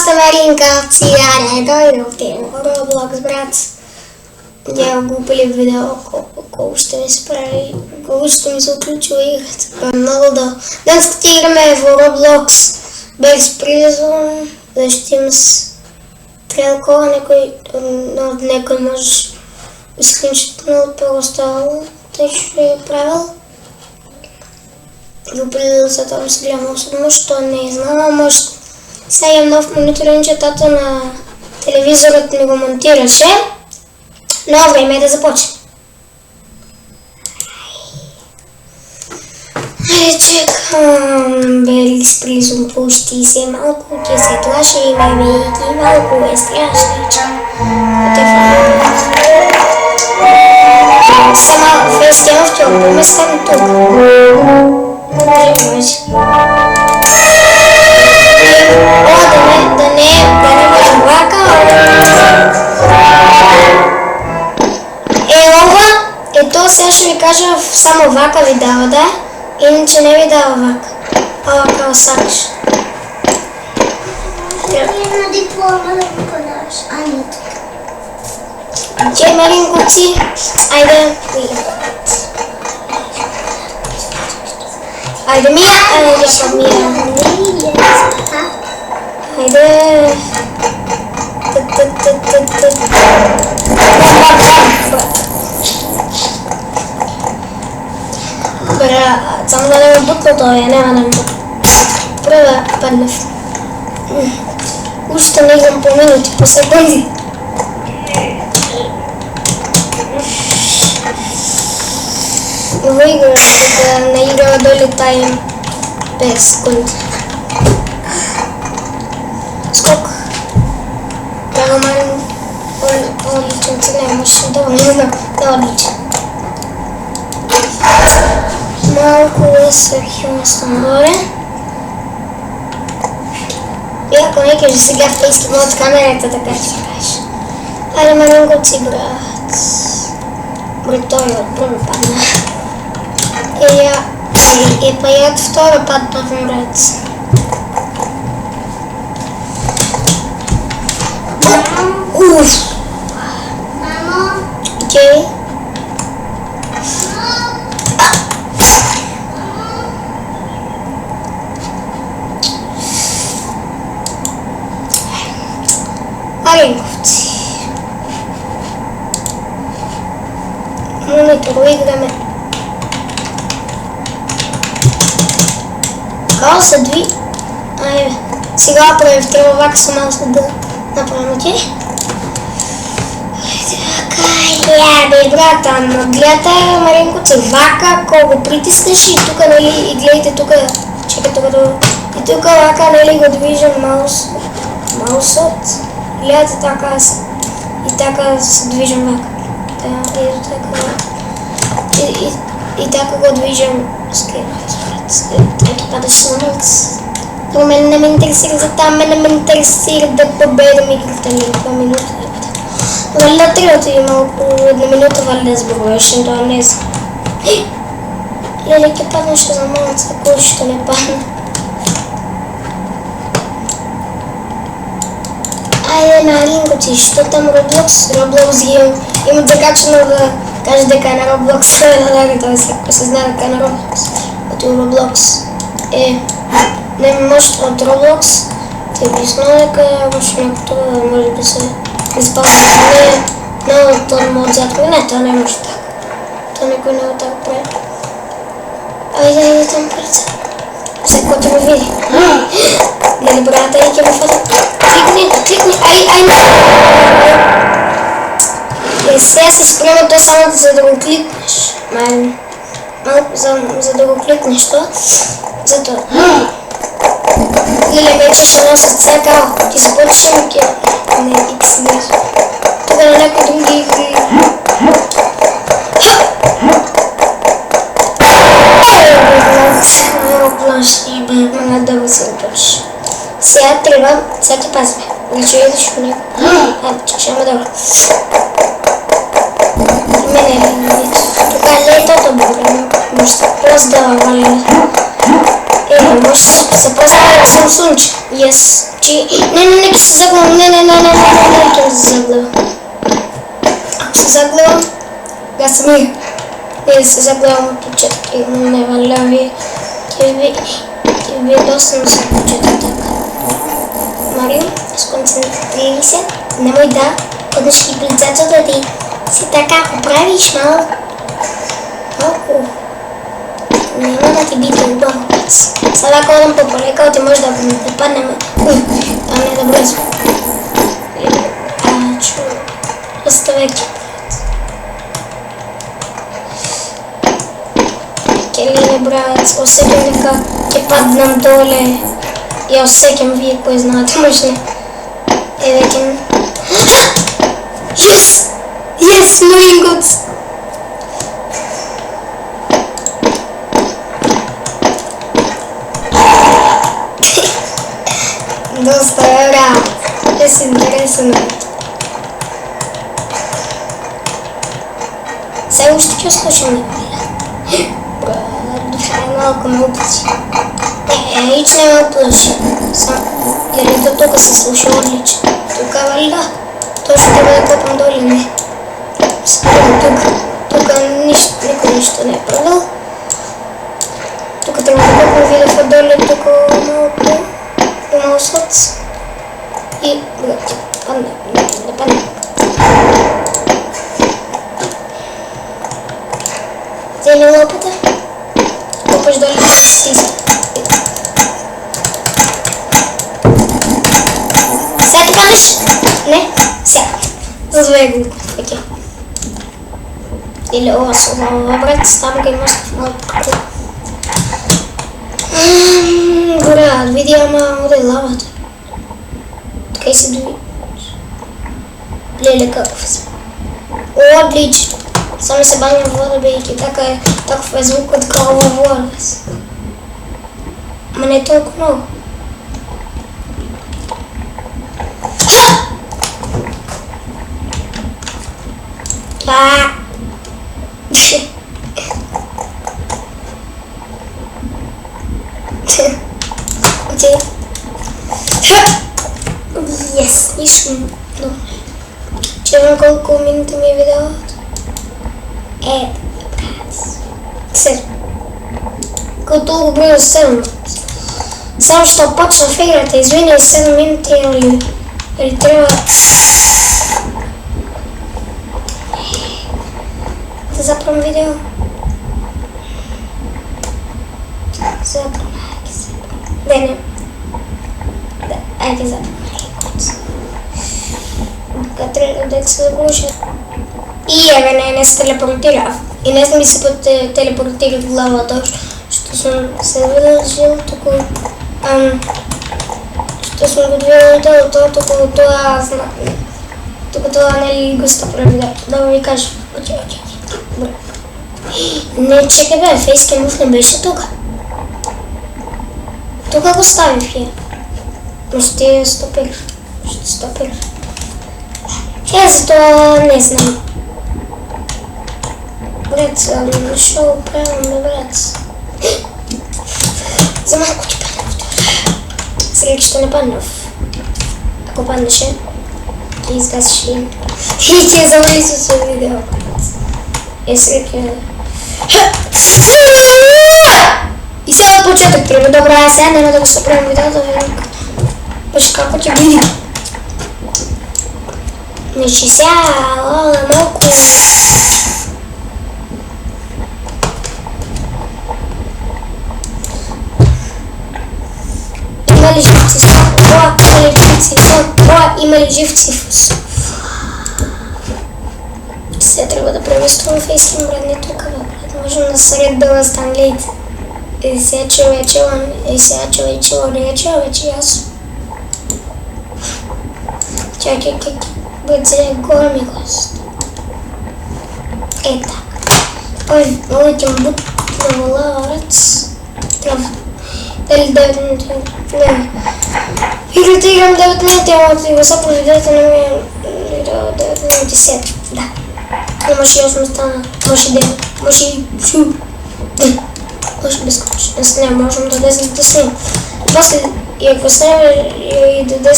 съм Аринка, сега не дойде отидем в Roblox, брат. Няма глупали видео, колко ще ми се прави, колко ще ми се отключва играта. Много да. Днес като играме в Roblox без призъм, защитим с стрелкова, някой може скриншот много просто, тъй ще е правил. Глупали да се там се гледам особено, що не знам, може сега имам нов мониторен, че тата на телевизорът ми го монтираше. Но време е да започне. Айде чекам. Бели с призум пущи се малко, ти се тлаше и ме вики, малко е страшно. Сама фестема в това поместам тук. Да не може влака. Ето сега ще ви кажа, само вака ви дава, да? Иначе не ви дава вака. Вака осакаш. Има диплома да го подаваш. Не тук. Че, Маринко, ти? Айде. Айде, Мия. Айде, са Мия. Айде. Само да не ме бутна това, няма да ме бутна. Права паднав. Още не играм по минути, по секунди. Выиграю, да наиграла доли тайм 5 секунд. Сколько? Нормально. Отлично, цена, может, да, не знаю. Да, отлично. Малко да свърхим горе. И ако не кажа сега в фейски мод камерата, така ще кажеш. Айде, Маринко, си, брат. Той отбръм падна. Па я втора падна в мрец. Уф! Мамо! Окей. Аринковци. Монитор играме. Као са дви. Айде. Сега правим в трябва вака са малко да направим, окей? Бе, брата, гледате, Маринко, че вака, ако го притиснеш и тук, нали, и гледайте тук, чекай тук, и тук вака, нали, го движим маусът, гледате така, и така се движим вака. И така го движим, ето падаш на мълц. Но мен не ме интересира за там, мен не ме интересира да победам играта ми 2 минути. Валда трябва и малко една минута валда сборуваш, това не знам. Леле, ке паднаше за малък, кой ще не падна. Айде, Маринко, ти, що там Roblox ги има закачано да каже дека е на Roblox, той се знае дека е на Roblox. От Roblox не може от Roblox, те обясна дека може някото може да се изпълни. Не, то не може да затвори. Не, то не може така. То никой не го така прави. Айде там пред. Всеки който го види. Гледай, брата, и ке ме фата. Кликни, ай, не. Сега се спрема то само за да го кликнеш. Малко за да го кликнеш то. Зато. Леле, вече ще носят всяка. Ти се почеше ми ке. Не, икс не. Тук на някои други игри. Да го се опъчиш. Сега трябва, сега ти пазме. Не чуеш у него. Ще ме добре. Мене, тук е летото бъде. Може да просто да вали. Може се поставя да съм слънче. Yes. Не, ке се заглавам. Не, ке се заглавам. Ако се заглавам, да самия. Не да се заглавам от учетка и не валяви. Ке ви е доста да се почета така. Марио, сконцентрирай се. Немoj да ходиш и пред зацата ти си така поправиш малко. Няма да ти биде убаво. Сега ходам по полека, ти може да паднем. Това не е добре. Оставяй. Келине, брат, усекам дека ќе паднам доле. Я усекам вие кои знаете, може не. Веќе. Yes, moving goods. Доста е брат. Е си интересен. Сега още ќе слушам некој. Малко ме оплаши. Ич не ме оплаши. Jer je to toga se sluša odlično. Тука валда. То ще трябва да копам долу, не. Спорим тук никой нищо не е правил. Тук трябва да копам видео долу, тук малко. По-малко слъц. И брат, падне. Не падне. Взели лопата. Копаш долу си иска. Сега ти паднеш? Не? Сега. За две го. Окей. Или ова брат, там ga imaš малко. Брат, види ама оде лавата. Така и се дови. Леле какъв съм. Отлично. Само се баня в вода, бейки. Такъв е звук от крова вода. Ама не е толкова много. Yes, нищо. Червам колко минути ми е видеото. Брат. 7. Като го броя 7. Само що почна в играта, извини 7 минути или трябва да запрем видео. Не. Айде запрем. Да се заглуша. И не се телепортира. И не ми се телепортира в главата, що съм се выложил тук. Що съм го двигал тук това нали го стъпра да ви кажа. Не, чекай бе, фейскемов не беше тук. Тук го ставих я. Но ще стопираш. Зато не знам. Брат, що правим, брат? За малко ти падна в това. Сега ще не падна в... Ако паднеше, ти изгасиш и ти завали с видео, брат. Сега и сега почетък трябва. Добре, сега няма да го съправим видеото, веднага. Беше како ти види. Значи сега, малко... Има ли живци има ли живци фус? Сега трябва да премествам фейским, брат, не тук, брат. Можем насред да възстанглейте. Сега човечела, не е човече, ясно. Чакай, брат, сега горе ми гост. Така. Ой, улетим бутна лава, брат. Трябва. Дали 9 минути? Не. Играта играм 9 минути, ама ти го са по видеото на ми 9 минути 7. Да. Може и 8 стана, може и 9, може и 7. Може безконечно. Не можем да влезем да снимем. После, и ако снимем и да